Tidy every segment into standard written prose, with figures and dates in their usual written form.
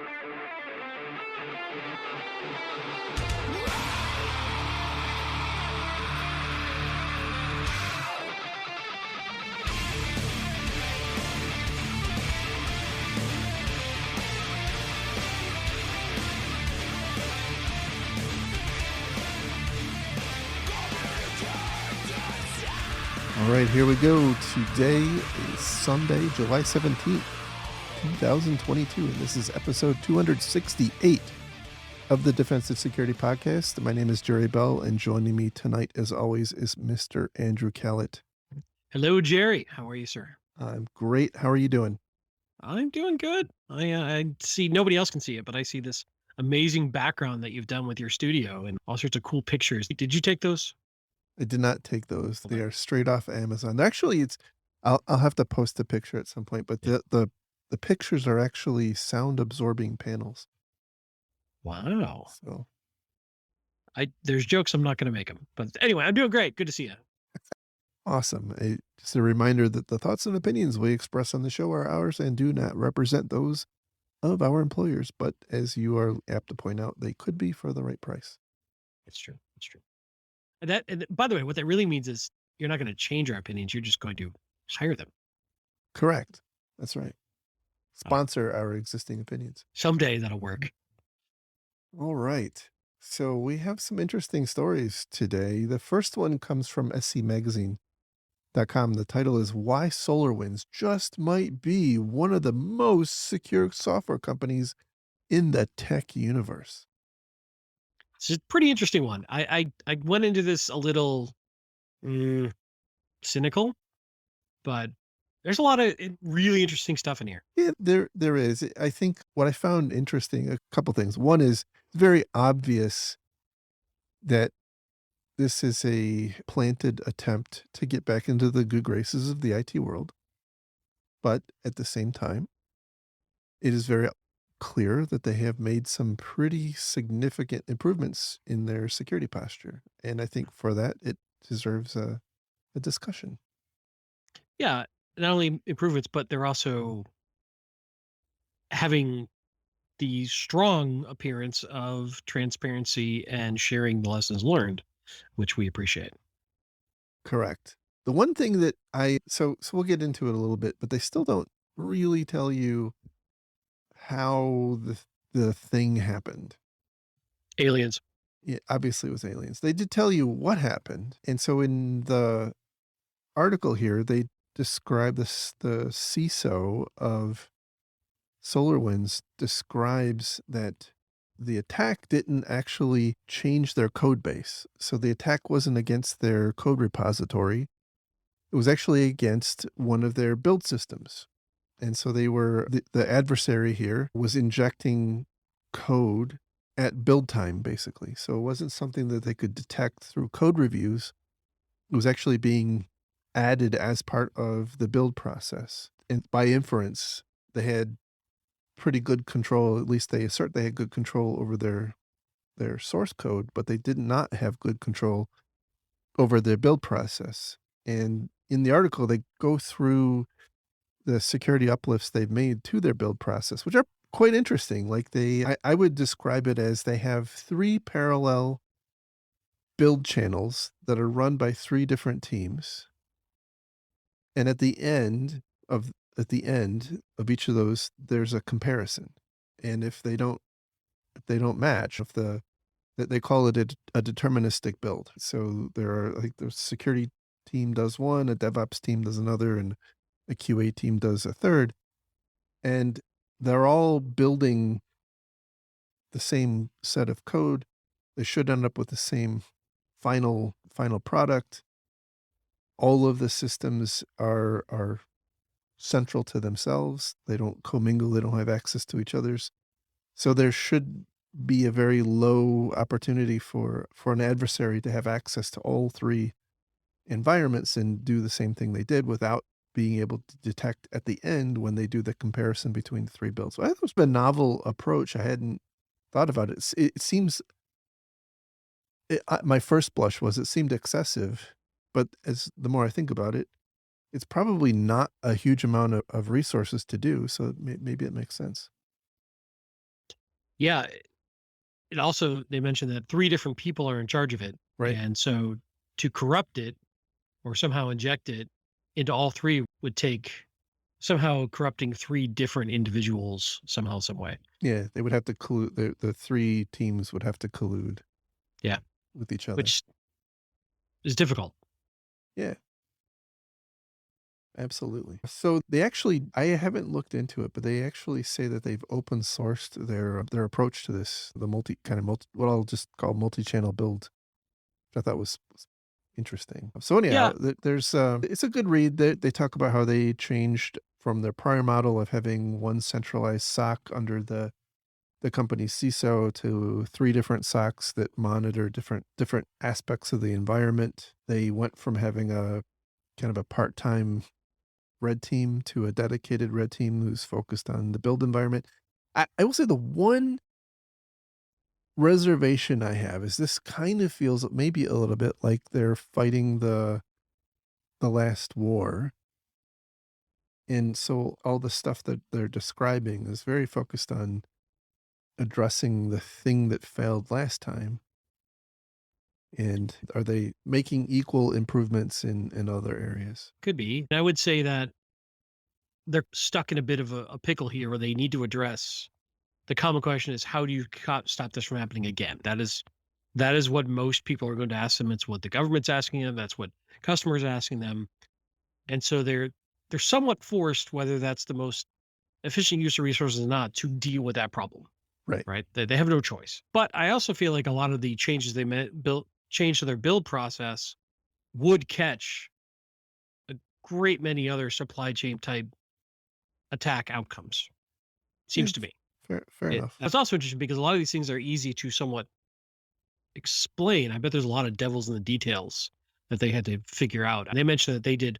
All right, here we go. Today is Sunday, July 17th, 2022, and this is episode 268 of the Defensive Security Podcast. My name is jerry.All, and joining me tonight, as always, is Mr. Andrew Kellett. Hello, Jerry. How are you, sir? I'm great. How are you doing? I'm doing good. I see nobody else can see it, but I see this amazing background that you've done with your studio and all sorts of cool pictures. Did you take those? I did not take those. They Okay. are straight off Amazon. Actually, I'll have to post a picture at some point, but Yeah. the pictures are actually sound absorbing panels. Wow. So There's jokes. I'm not going to make them, but anyway, I'm doing great. Good to see you. awesome. Just a reminder that the thoughts and opinions we express on the show are ours and do not represent those of our employers, but as you are apt to point out, they could be for the right price. It's true. It's true. And by the way, what that really means is you're not going to change our opinions. You're just going to hire them. Correct. That's right. Uh, Sponsor our existing opinions. Someday that'll work. All right. So we have some interesting stories today. The first one comes from scmagazine.com. The title is Why SolarWinds Just Might Be One of the Most Secure Software Companies in the Tech Universe. It's a pretty interesting one. I went into this a little cynical, but there's a lot of really interesting stuff in here. Yeah, there is. I think what I found interesting, a couple things. One is very obvious that this is a planted attempt to get back into the good graces of the IT world. But at the same time, it is very clear that they have made some pretty significant improvements in their security posture. And I think for that, it deserves a discussion. Yeah, not only improvements, but they're also having the strong appearance of transparency and sharing the lessons learned, which we appreciate. Correct. The one thing that so we'll get into it a little bit, but they still don't really tell you how the thing happened. Aliens. Yeah, obviously it was aliens. They did tell you what happened. And so in the article here, they describe this, the CISO of SolarWinds describes that the attack didn't actually change their code base. So the attack wasn't against their code repository. It was actually against one of their build systems. And so the adversary here was injecting code at build time, basically. So it wasn't something that they could detect through code reviews. It was actually being added as part of the build process. And by inference, they had pretty good control. At least they assert they had good control over their source code, but they did not have good control over their build process. And in the article, they go through the security uplifts they've made to their build process, which are quite interesting. Like I would describe it as they have 3 parallel build channels that are run by 3 different teams. And at the end of each of those, there's a comparison. And if they don't match, they call it a deterministic build. So there are like the security team does one, a DevOps team does another, and a QA team does a third. And they're all building the same set of code. They should end up with the same final product. All of the systems are central to themselves. They don't commingle. They don't have access to each other's. So there should be a very low opportunity for an adversary to have access to all 3 environments and do the same thing they did without being able to detect at the end when they do the comparison between the 3 builds. So I thought it was a novel approach. I hadn't thought about it. It seems my first blush was it seemed excessive, but as the more I think about it, it's probably not a huge amount of resources to do. So maybe it makes sense. Yeah. It also, they mentioned that 3 different people are in charge of it. right? And so to corrupt it or somehow inject it into all 3 would take somehow corrupting 3 different individuals somehow, some way. Yeah, they would have to collude. The three teams would have to collude Yeah. with each other. Which is difficult. Yeah, absolutely. So they actually, I haven't looked into it, but they actually say that they've open sourced their approach to this, the multi what I'll just call multi-channel build, which I thought was interesting. So Yeah. anyhow, there's it's a good read. They talk about how they changed from their prior model of having one centralized SOC under the company's CISO to three different SOCs that monitor different aspects of the environment. They went from having a kind of a part-time red team to a dedicated red team who's focused on the build environment. I will say the one reservation I have is this kind of feels maybe a little bit like they're fighting the last war. And so all the stuff that they're describing is very focused on addressing the thing that failed last time. And are they making equal improvements in other areas? Could be. I would say that they're stuck in a bit of a pickle here where they need to address the common question is how do you stop this from happening again? That is what most people are going to ask them. It's what the government's asking them. That's what customers are asking them. And so they're somewhat forced, whether that's the most efficient use of resources or not, to deal with that problem. Right. Right? They have no choice. But I also feel like a lot of the changes built change to their build process would catch a great many other supply chain type attack outcomes. Yeah. Seems to me. Fair enough. That's also interesting because a lot of these things are easy to somewhat explain. I bet there's a lot of devils in the details that they had to figure out. They mentioned that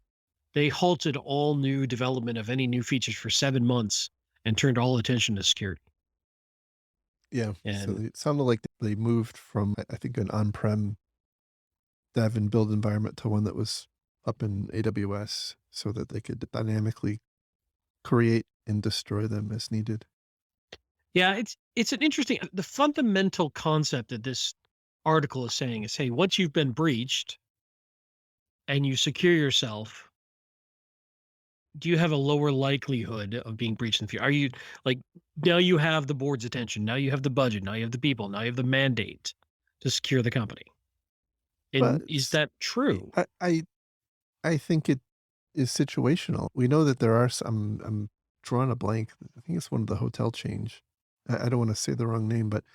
they halted all new development of any new features for 7 months and turned all attention to security. Yeah. So And it sounded like they moved from I think an on-prem dev and build environment to one that was up in AWS so that they could dynamically create and destroy them as needed. yeah, it's an interesting the fundamental concept that this article is saying is, hey, once you've been breached and you secure yourself, do you have a lower likelihood of being breached in the future? Are you like now you have the board's attention, now you have the budget, now you have the people, now you have the mandate to secure the company. But And is that true? I think it is situational. We know that there are some I'm drawing a blank. I think it's one of the hotel change. I don't wanna say the wrong name, but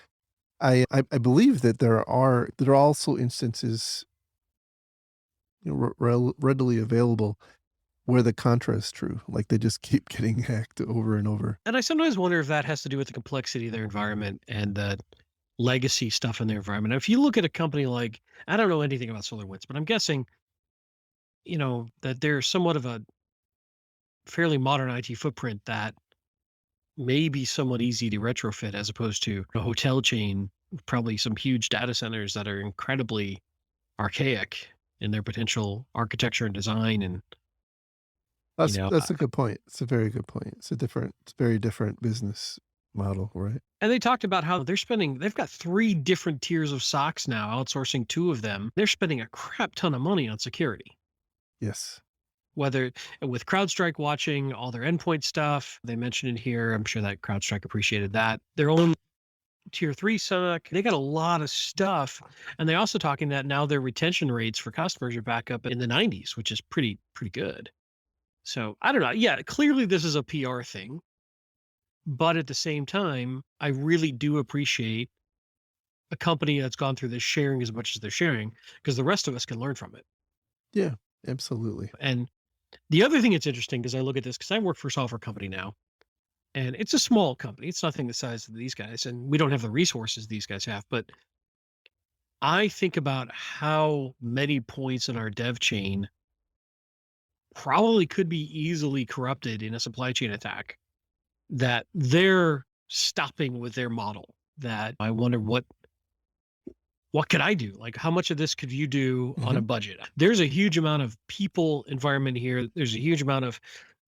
I believe that there are also instances, readily available where the contra is true, like, they just keep getting hacked over and over. And I sometimes wonder if that has to do with the complexity of their environment and the legacy stuff in their environment. If you look at a company like, I don't know anything about SolarWinds, but I'm guessing, that they're somewhat of a fairly modern IT footprint that may be somewhat easy to retrofit as opposed to a hotel chain, with probably some huge data centers that are incredibly archaic in their potential architecture and design. And, you know, That's a good point. It's a very good point. It's very different business model, right? and they talked about how they've got 3 different tiers of socks now, outsourcing 2 of them. They're spending a crap ton of money on security. Yes. Whether with CrowdStrike watching all their endpoint stuff, they mentioned it here. I'm sure that CrowdStrike appreciated that. Their own tier 3 SOC, they got a lot of stuff. And they also talking that now their retention rates for customers are back up in the 90s, which is pretty good. So I don't know. Yeah, clearly this is a PR thing. But at the same time, I really do appreciate a company that's gone through this sharing as much as they're sharing because the rest of us can learn from it. Yeah, absolutely. And the other thing that's interesting because I look at this because I work for a software company now, and it's a small company. It's nothing the size of these guys, and we don't have the resources these guys have. But I think about how many points in our dev chain probably could be easily corrupted in a supply chain attack that they're stopping with their model. That I wonder what could I do? Like, how much of this could you do on a Mhm. budget? There's a huge amount of people environment here. There's a huge amount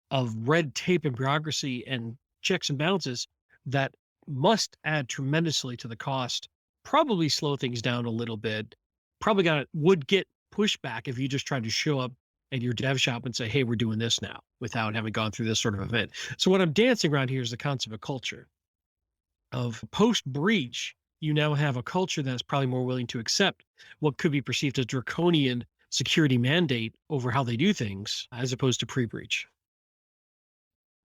of red tape and bureaucracy and checks and balances that must add tremendously to the cost, probably slow things down a little bit. Probably got would get pushback if you just tried to show up at your dev shop and say, "Hey, we're doing this now," without having gone through this sort of event. So what I'm dancing around here is the concept of culture of post breach. You now have a culture that's probably more willing to accept what could be perceived as draconian security mandate over how they do things as opposed to pre breach.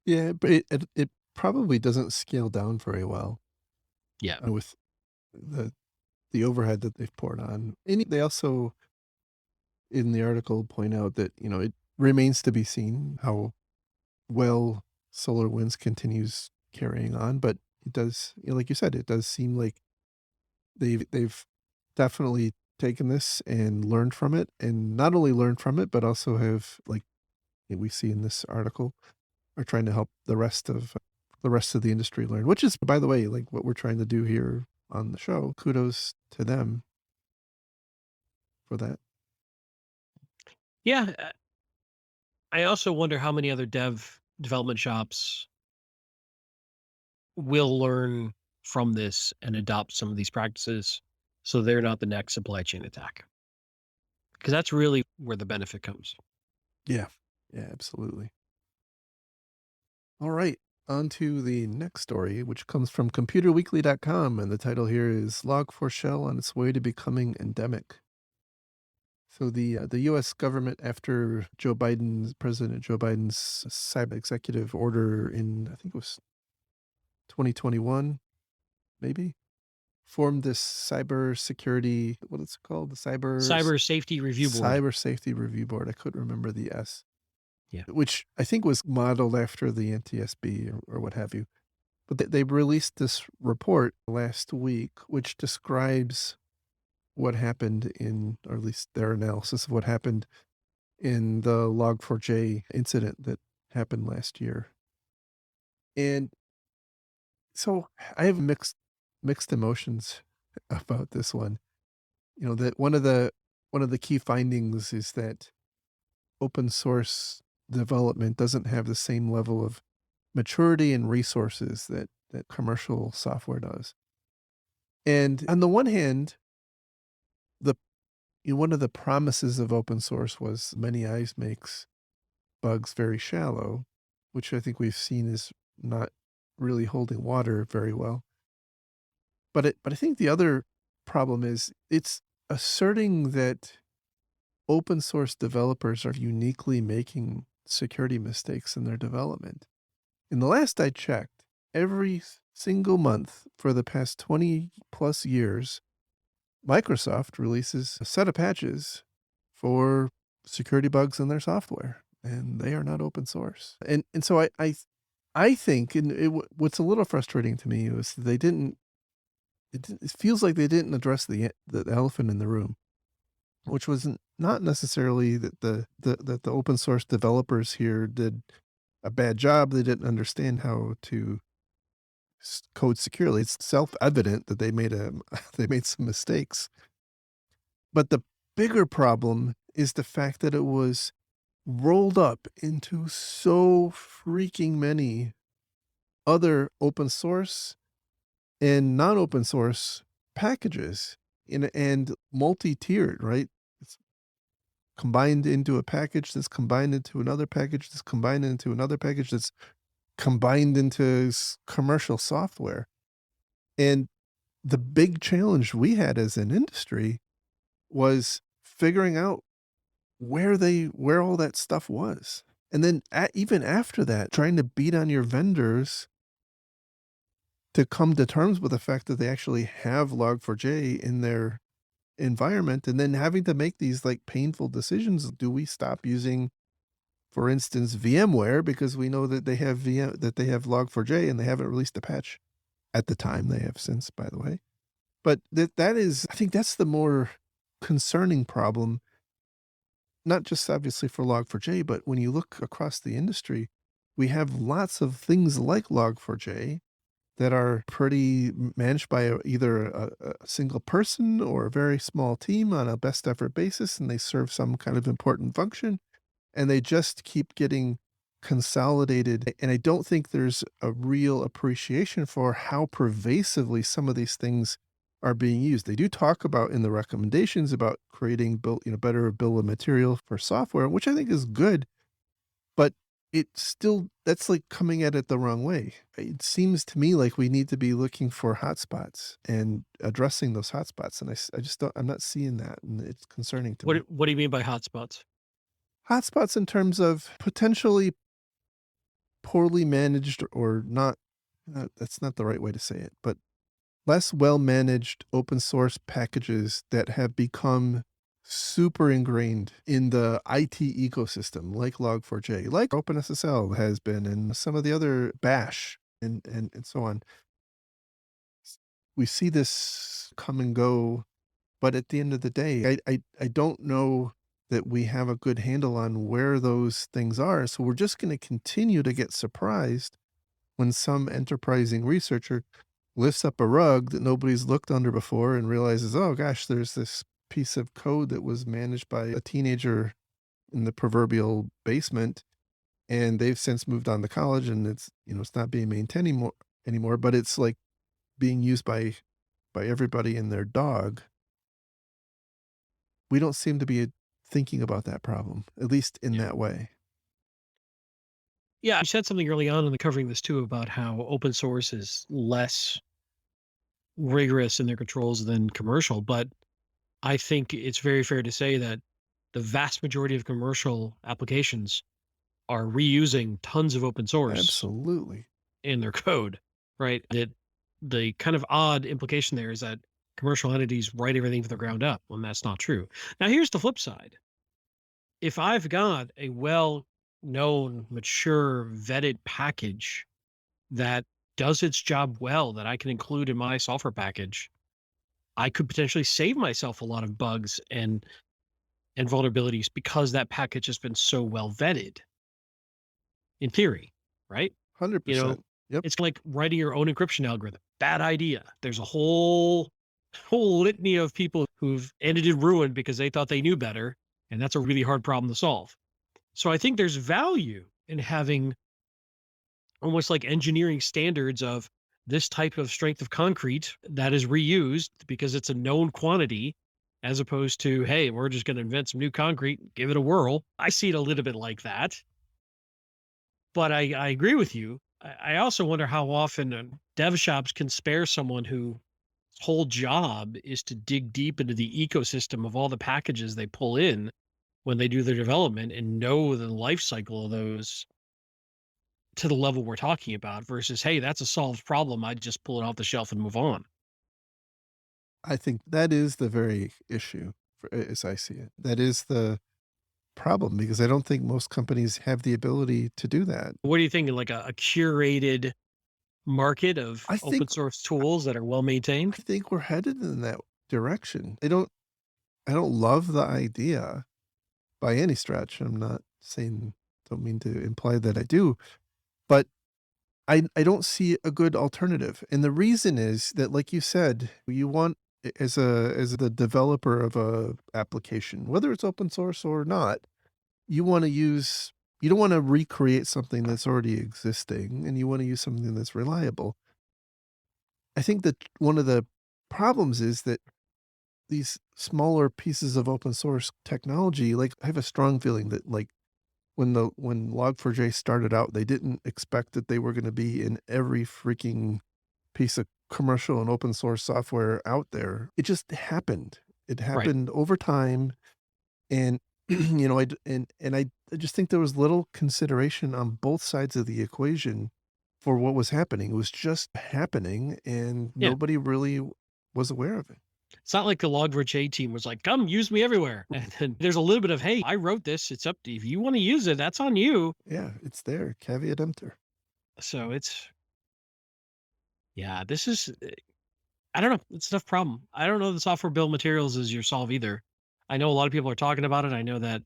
Yeah, but it probably doesn't scale down very well, Yeah. with the overhead that they've poured on. And they also, in the article, point out that, it remains to be seen how well SolarWinds continues carrying on, but it does, like you said, it does seem like they've definitely taken this and learned from it, and not only learned from it, but also have, like we see in this article, are trying to help the rest of the industry learn, which is, by the way, like what we're trying to do here on the show. Kudos to them for that. Yeah. I also wonder how many other development shops will learn from this and adopt some of these practices so they're not the next supply chain attack. Because that's really where the benefit comes. Yeah. Yeah, absolutely. All right. On to the next story, which comes from computerweekly.com. And the title here is Log4Shell on its way to becoming endemic. So the U.S. government, after President Joe Biden's cyber executive order in, I think it was 2021, maybe, formed this cyber security, what is it called? The Cyber Safety Review Board. Cyber Safety Review Board. I couldn't remember the S, Yeah. which I think was modeled after the NTSB or what have you. But they released this report last week, which describes what happened or at least their analysis of what happened in the Log4j incident that happened last year. And so I have mixed emotions about this one. That one of the key findings is that open source development doesn't have the same level of maturity and resources that commercial software does. And on the one hand, the one of the promises of open source was many eyes makes bugs very shallow, which I think we've seen is not really holding water very well. But I think the other problem is it's asserting that open source developers are uniquely making security mistakes in their development. In the last I checked, every single month for the past 20 plus years, Microsoft releases a set of patches for security bugs in their software, and they are not open source. And so I think, and what's a little frustrating to me was they didn't. It feels like they didn't address the elephant in the room, which was not necessarily that the open source developers here did a bad job. They didn't understand how to code securely. It's self-evident that they made some mistakes. But the bigger problem is the fact that it was rolled up into so freaking many other open source and non-open source packages and multi-tiered, right? It's combined into a package that's combined into another package that's combined into another package that's combined into commercial software. And the big challenge we had as an industry was figuring out where all that stuff was. And then even after that, trying to beat on your vendors to come to terms with the fact that they actually have Log4j in their environment, and then having to make these like painful decisions. Do we stop using, for instance, VMware because we know that they have Log4j and they haven't released a patch at the time. They have since, by the way. But that is, I think that's the more concerning problem, not just obviously for Log4j, but when you look across the industry, we have lots of things like Log4j that are pretty managed by either a single person or a very small team on a best effort basis, and they serve some kind of important function, and they just keep getting consolidated, and I don't think there's a real appreciation for how pervasively some of these things are being used. They do talk about in the recommendations about creating better bill of material for software, which I think is good, but it's still that's like coming at it the wrong way. It seems to me like we need to be looking for hotspots and addressing those hotspots, and I just don't I'm not seeing that, and it's concerning to me. What do you mean by hotspots? Hotspots in terms of potentially poorly managed or not, that's not the right way to say it, but less well managed open source packages that have become super ingrained in the IT ecosystem, like Log4j, like OpenSSL has been, and some of the other Bash and so on. We see this come and go, but at the end of the day, I don't know that we have a good handle on where those things are. So we're just going to continue to get surprised when some enterprising researcher lifts up a rug that nobody's looked under before and realizes, oh gosh, there's this piece of code that was managed by a teenager in the proverbial basement, and they've since moved on to college, and it's not being maintained anymore, but it's like being used by everybody and their dog. We don't seem to be thinking about that problem, at least in Yeah. that way. Yeah, you said something early on in the covering this too about how open source is less rigorous in their controls than commercial, but I think it's very fair to say that the vast majority of commercial applications are reusing tons of open source Absolutely. in their code, right? The kind of odd implication there is that commercial entities write everything from the ground up when that's not true. Now, here's the flip side. If I've got a well known, mature, vetted package that does its job well that I can include in my software package, I could potentially save myself a lot of bugs and vulnerabilities because that package has been so well vetted in theory, right? You know, 100%. Yep. it's like writing your own encryption algorithm. Bad idea. There's a whole litany of people who've ended in ruin because they thought they knew better, and that's a really hard problem to solve. So I think there's value in having almost like engineering standards of this type of strength of concrete that is reused because it's a known quantity, as opposed to, hey, we're just going to invent some new concrete, give it a whirl. I see it a little bit like that. But I agree with you. I also wonder how often dev shops can spare someone whose whole job is to dig deep into the ecosystem of all the packages they pull in when they do their development and know the life cycle of those to the level we're talking about versus, hey, that's a solved problem. I just pull it off the shelf and move on. I think that is the very issue as I see it. That is the problem because I don't think most companies have the ability to do that. What do you think? Like a curated market of I open think source tools that are well I maintained? think we're headed in that direction. I don't love the idea by any stretch. I'm not saying don't mean to imply that I do, but I don't see a good alternative. And the reason is that like you said, you want as the developer of a application, whether it's open source or not, you wanna use you don't wanna recreate something that's already existing, and you wanna use something that's reliable. I think that one of the problems is that these smaller pieces of open source technology, like, I have a strong feeling that, like, when Log4j started out, they didn't expect that they were gonna be in every freaking piece of commercial and open source software out there. It just happened. It Right. happened over time. And, I just think there was little consideration on both sides of the equation for what was happening. It was just happening, and Yeah. nobody really was aware of it. It's not like the Log4j team was like, come use me everywhere. And then there's a little bit of, hey, I wrote this. It's up to if you want to use it, that's on you. Yeah, it's there, caveat emptor. So it's, yeah, this is, I don't know. It's a tough problem. I don't know the software build materials is your solve either. I know a lot of people are talking about it. I know that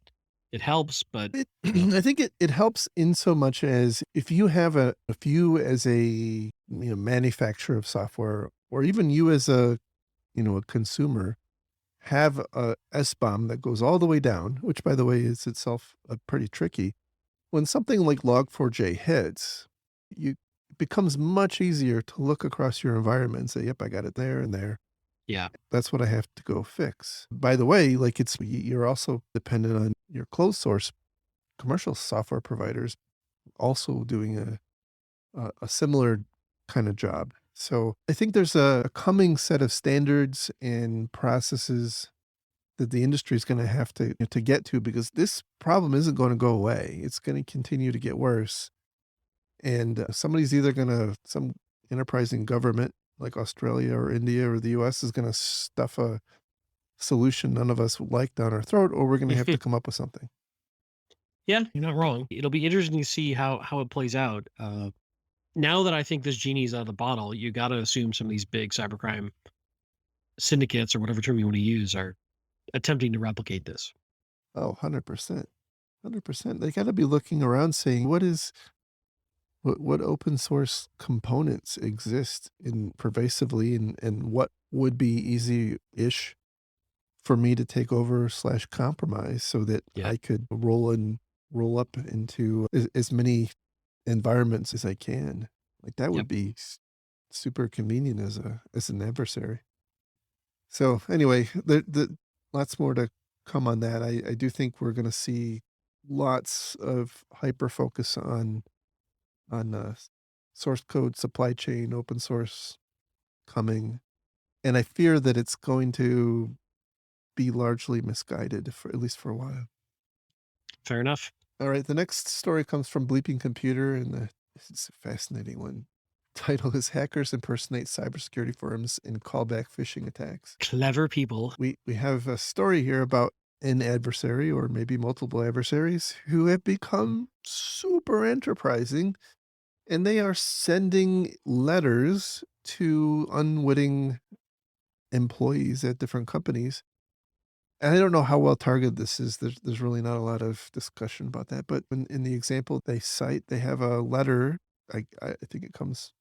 it helps, but It you know, I think it helps in so much as if you as manufacturer of software, or even you as a consumer, have a SBOM that goes all the way down, which by the way is itself pretty tricky. when something like Log4j hits, you it becomes much easier to look across your environment and say, "Yep, I got it there and there. Yeah. That's what I have to go fix." By the way, like you're also dependent on your closed source commercial software providers also doing a similar kind of job. So I think there's a coming set of standards and processes that the industry is going to have to get to, because this problem isn't going to go away. It's going to continue to get worse. And somebody's either going to, some enterprising government like Australia or India or the US is going to stuff a solution none of us would like down our throat, or we're going to have to come up with something. Yeah, you're not wrong. It'll be interesting to see how it plays out. Now that I think this genie's out of the bottle, you got to assume some of these big cybercrime syndicates or whatever term you want to use are attempting to replicate this. Oh, 100%. 100%. They got to be looking around saying, what open source components exist in pervasively, and what would be easy-ish for me to take over slash compromise so that Yeah. I could roll up into as many environments as I can. Like that Yep. would be super convenient as an adversary. So anyway, the lots more to come on that. I do think we're going to see lots of hyper focus on source code, supply chain, open source coming, and I fear that it's going to be largely misguided for at least for a while. Fair enough. All right, the next story comes from Bleeping Computer, and it's a fascinating one. Title is Hackers Impersonate Cybersecurity Firms in Callback Phishing Attacks. Clever people. We have a story here about an adversary, or maybe multiple adversaries, who have become super enterprising, and they are sending letters to unwitting employees at different companies. And I don't know how well targeted this is. There's really not a lot of discussion about that. But in the example they cite, they have a letter. I think it comes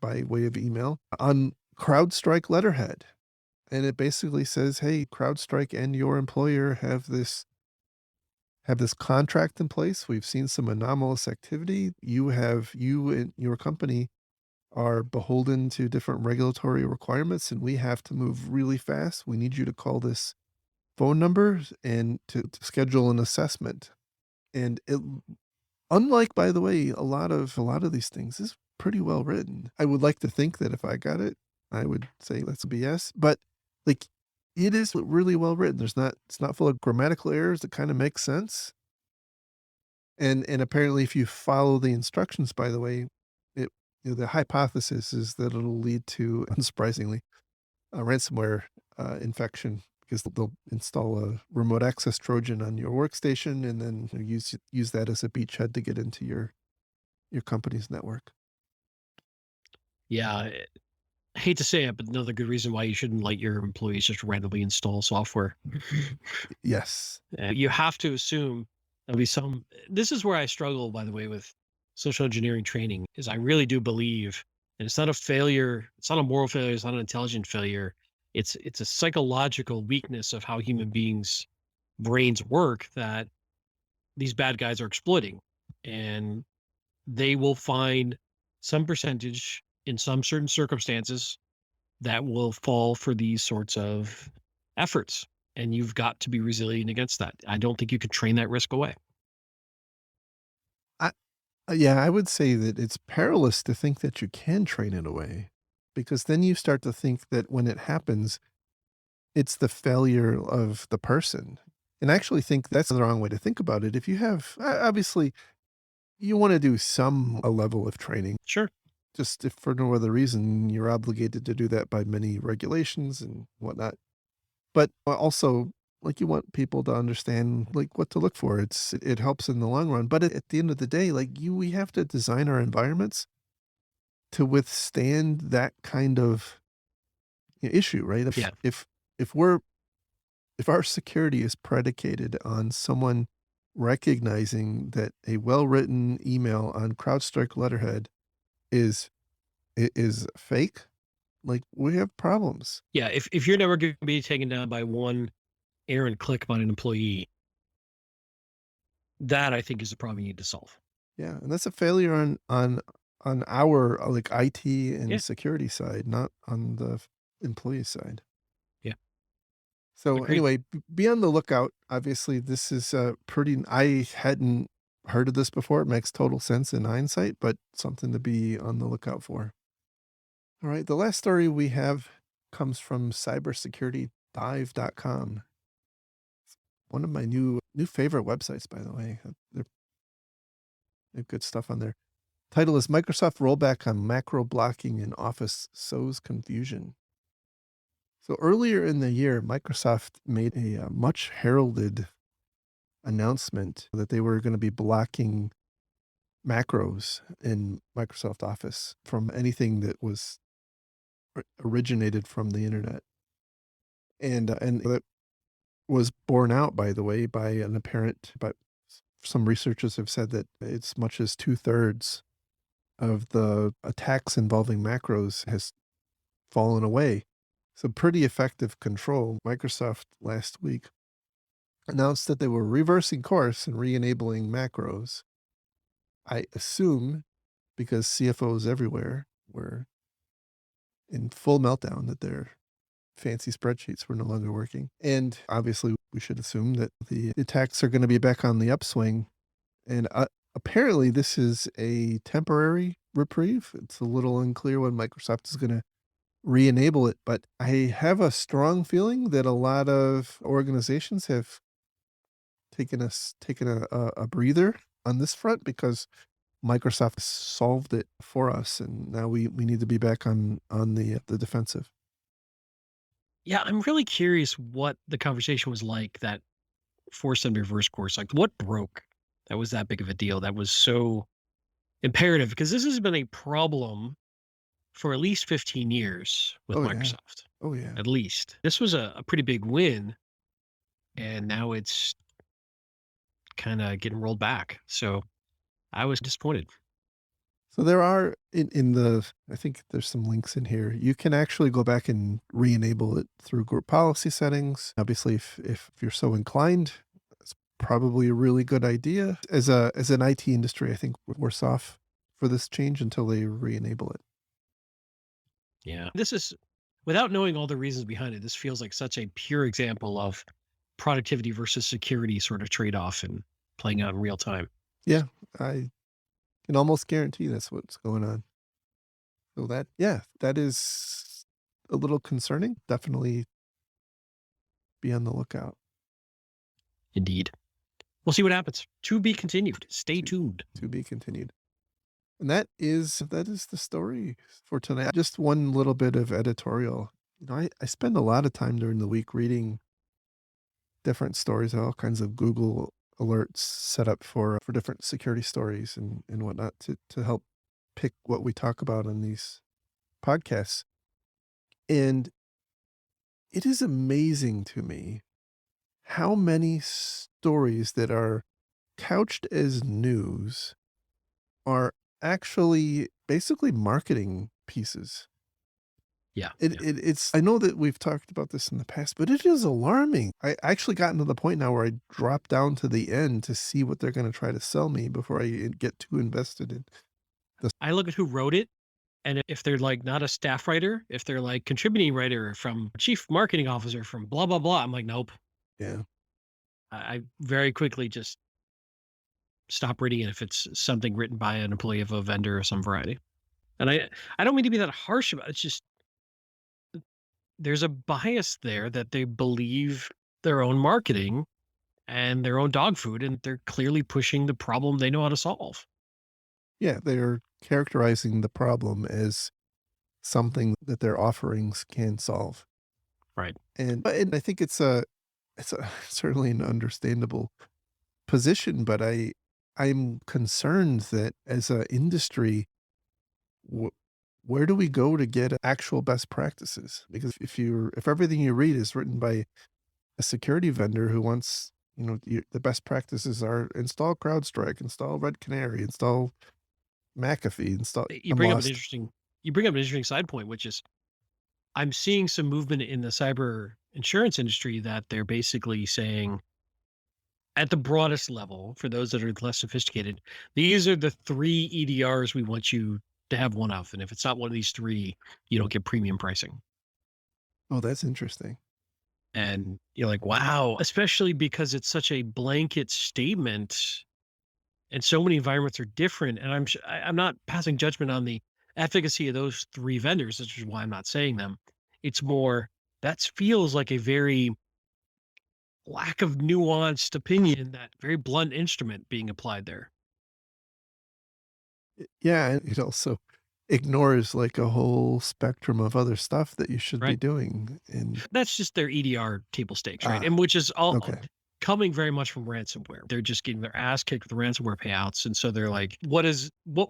by way of email on CrowdStrike letterhead, and it basically says, "Hey, CrowdStrike and your employer have this contract in place. We've seen some anomalous activity. You and your company are beholden to different regulatory requirements, and we have to move really fast. We need you to call this phone number and to schedule an assessment." And it, unlike, by the way, a lot of these things is pretty well written. I would like to think that if I got it, I would say that's BS, but like it is really well written. It's not full of grammatical errors. It kind of makes sense. And apparently if you follow the instructions, by the way, it the hypothesis is that it'll lead to, unsurprisingly, a ransomware infection, because they'll install a remote access Trojan on your workstation and then use that as a beachhead to get into your company's network. Yeah. I hate to say it, but another good reason why you shouldn't let your employees just randomly install software. Yes. You have to assume there'll be some. This is where I struggle, by the way, with social engineering training, is I really do believe, and it's not a failure, it's not a moral failure, it's not an intelligent failure. It's a psychological weakness of how human beings' brains work that these bad guys are exploiting. And they will find some percentage in some certain circumstances that will fall for these sorts of efforts. And you've got to be resilient against that. I don't think you can train that risk away. I yeah, I would say that it's perilous to think that you can train it away, because then you start to think that when it happens, it's the failure of the person. And I actually think that's the wrong way to think about it. If you have, obviously, you want to do some a level of training, Sure. just if for no other reason, you're obligated to do that by many regulations and whatnot. But also, like, you want people to understand, like, what to look for. It helps in the long run. But at the end of the day, like, we have to design our environments to withstand that kind of issue, right? Yeah. If we're if our security is predicated on someone recognizing that a well-written email on CrowdStrike letterhead is is fake, like, we have problems. Yeah. If you're never going to be taken down by one errant click by an employee, That I think is the problem you need to solve. Yeah, and that's a failure on our, like, IT and Yeah, security side, not on the employee side. yeah, So, agreed. anyway, be on the lookout. Obviously, this is, pretty I hadn't heard of this before. It makes total sense in hindsight, but something to be on the lookout for. Alright, the last story we have comes from cybersecuritydive.com. One of my new favorite websites, by the way. They have good stuff on there. Title is Microsoft Rollback on Macro Blocking in Office Sows Confusion. So earlier in the year, Microsoft made a much heralded announcement that they were going to be blocking macros in Microsoft Office from anything that was originated from the internet. And that was borne out, by the way, by an apparent, but some researchers have said that as much as two-thirds of the attacks involving macros has fallen away. So pretty effective control. Microsoft last week announced that they were reversing course and re-enabling macros. I assume because CFOs everywhere were in full meltdown that their fancy spreadsheets were no longer working. And obviously we should assume that the attacks are going to be back on the upswing. And apparently this is a temporary reprieve. It's a little unclear when Microsoft is going to re-enable it, but I have a strong feeling that a lot of organizations have taken a breather on this front because Microsoft solved it for us, and now we need to be back on the defensive. Yeah, I'm really curious what the conversation was like that forced them to reverse course. Like, what broke that was that big of a deal? That was so imperative because this has been a problem for at least 15 years with Oh, yeah. Microsoft. Oh, yeah. At least this was a pretty big win, and now it's kind of getting rolled back. So I was disappointed. So there are in the I think there's some links in here. You can actually go back and re-enable it through group policy settings. Obviously, if you're so inclined, it's probably a really good idea. As an IT industry, I think we're worse off for this change until they re-enable it. Yeah. This is without knowing all the reasons behind it, this feels like such a pure example of productivity versus security sort of trade-off and playing out in real time. Yeah, I can almost guarantee that's what's going on. So yeah, that is a little concerning. Definitely be on the lookout Indeed. We'll see what happens. To be continued. Stay to tuned. to be continued. And that is the story for tonight. Just one little bit of editorial. I spend a lot of time during the week reading different stories, all kinds of Google alerts set up for different security stories and whatnot to help pick what we talk about on these podcasts. And it is amazing to me how many stories that are couched as news are actually basically marketing pieces. Yeah. Yeah. It's I know that we've talked about this in the past, but it is alarming. I actually gotten to the point now where I drop down to the end to see what they're gonna try to sell me before I get too invested in this. I look at who wrote it, and if they're like not a staff writer, if they're like contributing writer from chief marketing officer from blah blah blah, I'm like, nope. Yeah. I very quickly just stop reading it if it's something written by an employee of a vendor or some variety. And I don't mean to be that harsh about it. It's just there's a bias there that they believe their own marketing and their own dog food, and they're clearly pushing the problem they know how to solve. Yeah, they're characterizing the problem as something that their offerings can solve. Right. And I think it's a certainly an understandable position, but I'm concerned that as a industry, wh where do we go to get actual best practices? Because if everything you read is written by a security vendor who wants, the best practices are install CrowdStrike, install Red Canary, install McAfee, install You I'm bring up an lost. interesting you bring up an interesting side point, which is I'm seeing some movement in the cyber insurance industry that they're basically saying At the broadest level, for those that are less sophisticated, these are the 3 EDRs we want you to have one of, and if it's not one of these 3, you don't get premium pricing. Oh, that's interesting. And you're like, "Wow," especially because it's such a blanket statement and so many environments are different, and I'm not passing judgment on the efficacy of those 3 vendors, which is why I'm not saying them. It's more that feels like a very lack of nuanced opinion, that very blunt instrument being applied there, Yeah, and it also ignores, like, a whole spectrum of other stuff that you should be right? doing and That's just their EDR table stakes, right? ah, And which is all okay. coming very much from ransomware. They're just getting their ass kicked with the ransomware payouts, and so they're like, what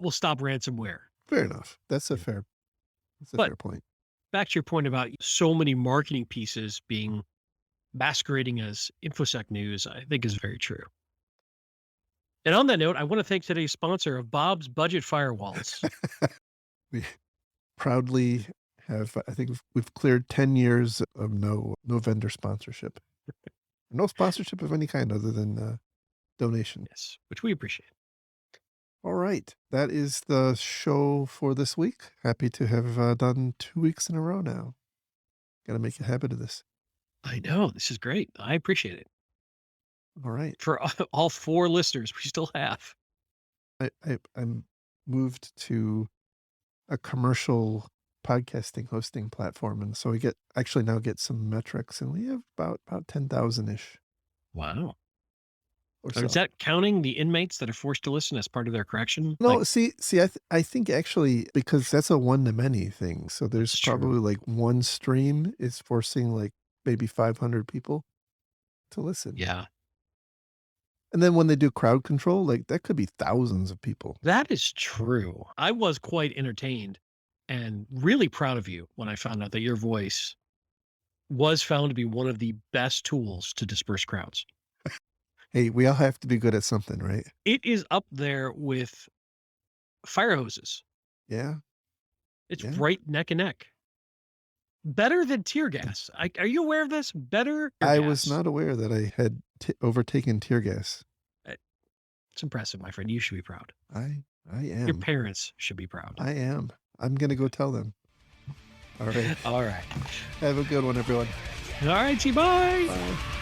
will stop ransomware?" Fair enough. Yeah. That's a But fair point. back to your point about so many marketing pieces being masquerading as InfoSec news, I think is very true. And on that note, I want to thank today's sponsor of Bob's Budget Firewalls. We proudly have I think we've cleared 10 years of no vendor sponsorship. No sponsorship of any kind other than, donation. Yes, which we appreciate. All right. That is the show for this week. Happy to have, done 2 weeks in a row now. Gotta make a habit of this. I know this is great. I appreciate it. All right. For all 4 listeners we still have. I'm moved to a commercial podcasting hosting platform, and so we get actually now get some metrics, and we have about 10,000-ish Wow. or Is so. that counting the inmates that are forced to listen as part of their correction? Like, No, I think actually because that's a one-to-many thing, so there's that's true. probably, like, one stream is forcing, like, maybe 500 people to listen. Yeah. And then when they do crowd control, like, that could be thousands of people. That is true. I was quite entertained and really proud of you when I found out that your voice was found to be one of the best tools to disperse crowds. Hey, we all have to be good at something, right? It is up there with fire hoses. Yeah, It's yeah. right neck and neck. Better than tear gas. Are you aware of this? Better tear I was gas. not aware that I had overtaken tear gas. Uh, It's impressive, my friend. You should be proud. I I Your am. parents should be proud. I am. I'm gonna go tell them. All right. All right. Have a good one, everyone. All right, bye. Bye.